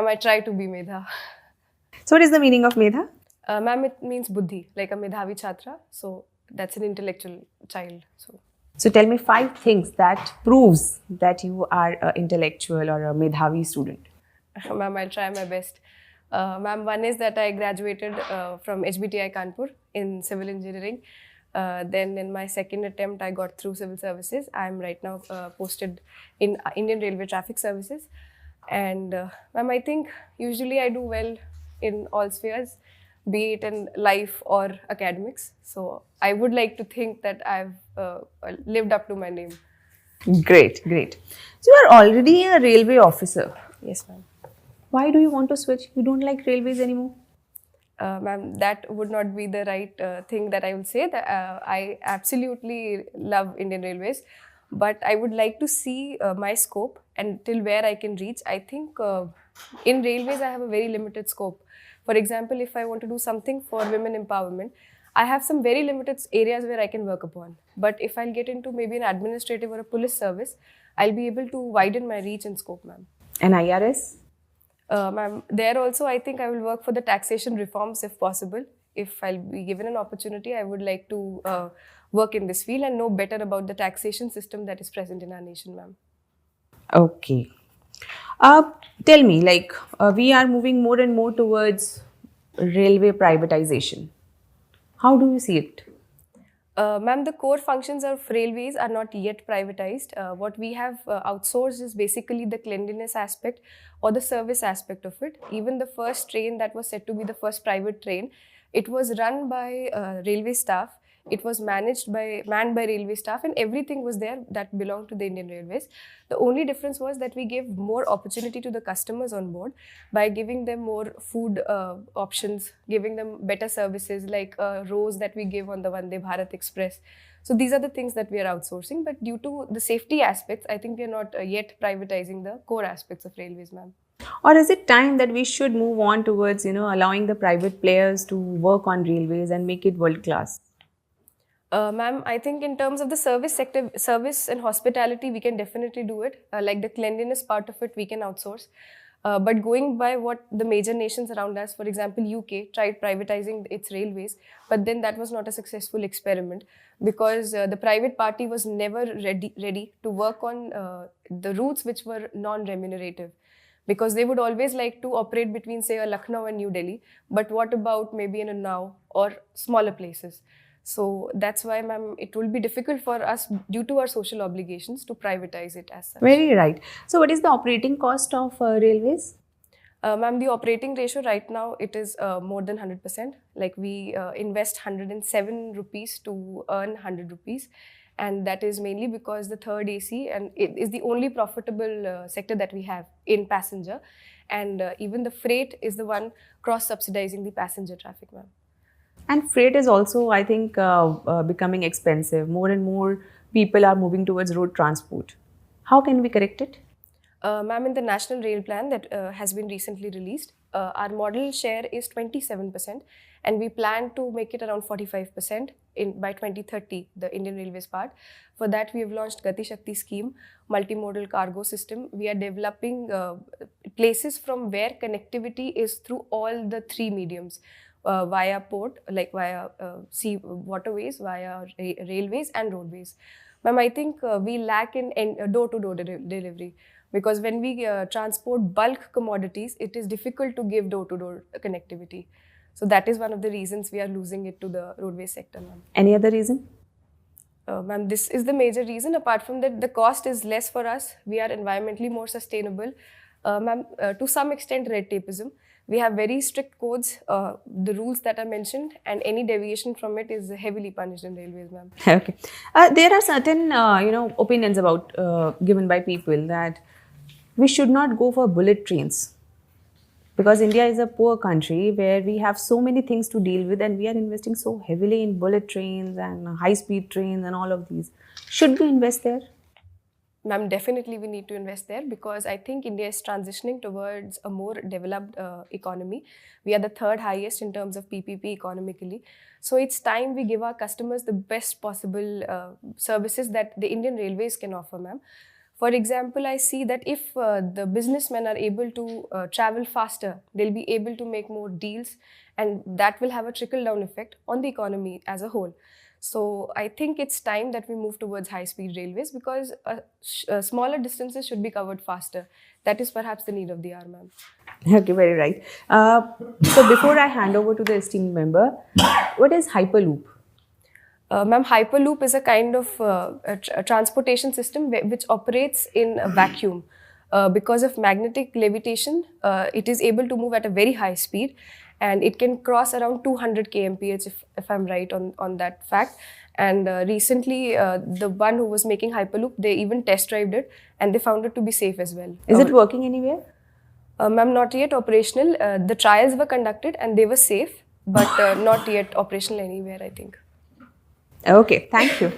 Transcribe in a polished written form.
I try to be Medha. So what is the meaning of Medha? Ma'am, it means buddhi, like a Medhavi Chhatra. So that's an intellectual child. So tell me 5 things that proves that you are an intellectual or a Medhavi student. Ma'am, I'll try my best. Ma'am, one is that I graduated from HBTI Kanpur in civil engineering. Then in my second attempt, I got through civil services. I'm right now posted in Indian Railway Traffic Services. And ma'am, I think usually I do well in all spheres, be it in life or academics. So I would like to think that I've lived up to my name. Great, great. So you are already a railway officer. Yes, ma'am. Why do you want to switch? You don't like railways anymore? Ma'am, that would not be the right thing that I would say. That I absolutely love Indian Railways, but I would like to see my scope and till where I can reach. I think in railways I have a very limited scope. For example, if I want to do something for women empowerment, I have some very limited areas where I can work upon. But if I'll get into maybe an administrative or a police service, I'll be able to widen my reach and scope, ma'am. And IRS? Ma'am, there also I think I will work for the taxation reforms if possible. If I'll be given an opportunity, I would like to work in this field and know better about the taxation system that is present in our nation, ma'am. Okay. Tell me, we are moving more and more towards railway privatization. How do you see it? Ma'am, the core functions of railways are not yet privatized. What we have outsourced is basically the cleanliness aspect or the service aspect of it. Even the first train that was said to be the first private train, it was run by railway staff. It was manned by railway staff, and everything was there that belonged to the Indian Railways. The only difference was that we gave more opportunity to the customers on board by giving them more food options, giving them better services like rows that we give on the Vande Bharat Express. So these are the things that we are outsourcing, but due to the safety aspects, I think we are not yet privatizing the core aspects of railways, ma'am. Or is it time that we should move on towards, allowing the private players to work on railways and make it world class? Ma'am, I think in terms of the service sector, service and hospitality, we can definitely do it. Like the cleanliness part of it, we can outsource. But going by what the major nations around us, for example, UK tried privatizing its railways, but then that was not a successful experiment because the private party was never ready to work on the routes which were non-remunerative. Because they would always like to operate between, say, a Lucknow and New Delhi. But what about maybe in a Unnao or smaller places? So that's why, ma'am, it will be difficult for us due to our social obligations to privatize it as such. Very right. So what is the operating cost of railways? Ma'am, the operating ratio right now, it is more than 100%. Like we invest 107 rupees to earn 100 rupees. And that is mainly because the third AC and it is the only profitable sector that we have in passenger. And even the freight is the one cross-subsidizing the passenger traffic, ma'am. And freight is also, I think, becoming expensive. More and more people are moving towards road transport. How can we correct it? Ma'am, in the National Rail Plan that has been recently released, our model share is 27%, and we plan to make it around 45% by 2030, the Indian Railways part. For that, we have launched Gati Shakti scheme, multimodal cargo system. We are developing places from where connectivity is through all the 3 mediums. Via port, like via sea waterways, via railways and roadways. Ma'am, I think we lack in door-to-door delivery because when we transport bulk commodities, it is difficult to give door-to-door connectivity. So that is one of the reasons we are losing it to the roadway sector, ma'am. Any other reason? Ma'am, this is the major reason. Apart from that, the cost is less for us. We are environmentally more sustainable. Ma'am, to some extent, red tapeism. We have very strict codes, the rules that are mentioned, and any deviation from it is heavily punished in railways, ma'am. Okay. There are certain, opinions about given by people that we should not go for bullet trains because India is a poor country where we have so many things to deal with, and we are investing so heavily in bullet trains and high-speed trains and all of these. Should we invest there? Ma'am, definitely we need to invest there because I think India is transitioning towards a more developed economy. We are the 3rd highest in terms of PPP economically. So it's time we give our customers the best possible services that the Indian Railways can offer, ma'am. For example, I see that if the businessmen are able to travel faster, they'll be able to make more deals, and that will have a trickle-down effect on the economy as a whole. So I think it's time that we move towards high-speed railways, because smaller distances should be covered faster. That is perhaps the need of the hour, ma'am. Okay, very right. So before I hand over to the esteemed member, what is Hyperloop? Ma'am, Hyperloop is a kind of a transportation system which operates in a vacuum. Because of magnetic levitation, it is able to move at a very high speed, and it can cross around 200 kmph if I'm right on that fact. And recently, the one who was making Hyperloop, they even test drived it, and they found it to be safe as well. Is it working anywhere? Ma'am, not yet operational. The trials were conducted and they were safe, but not yet operational anywhere, I think. Okay, thank you.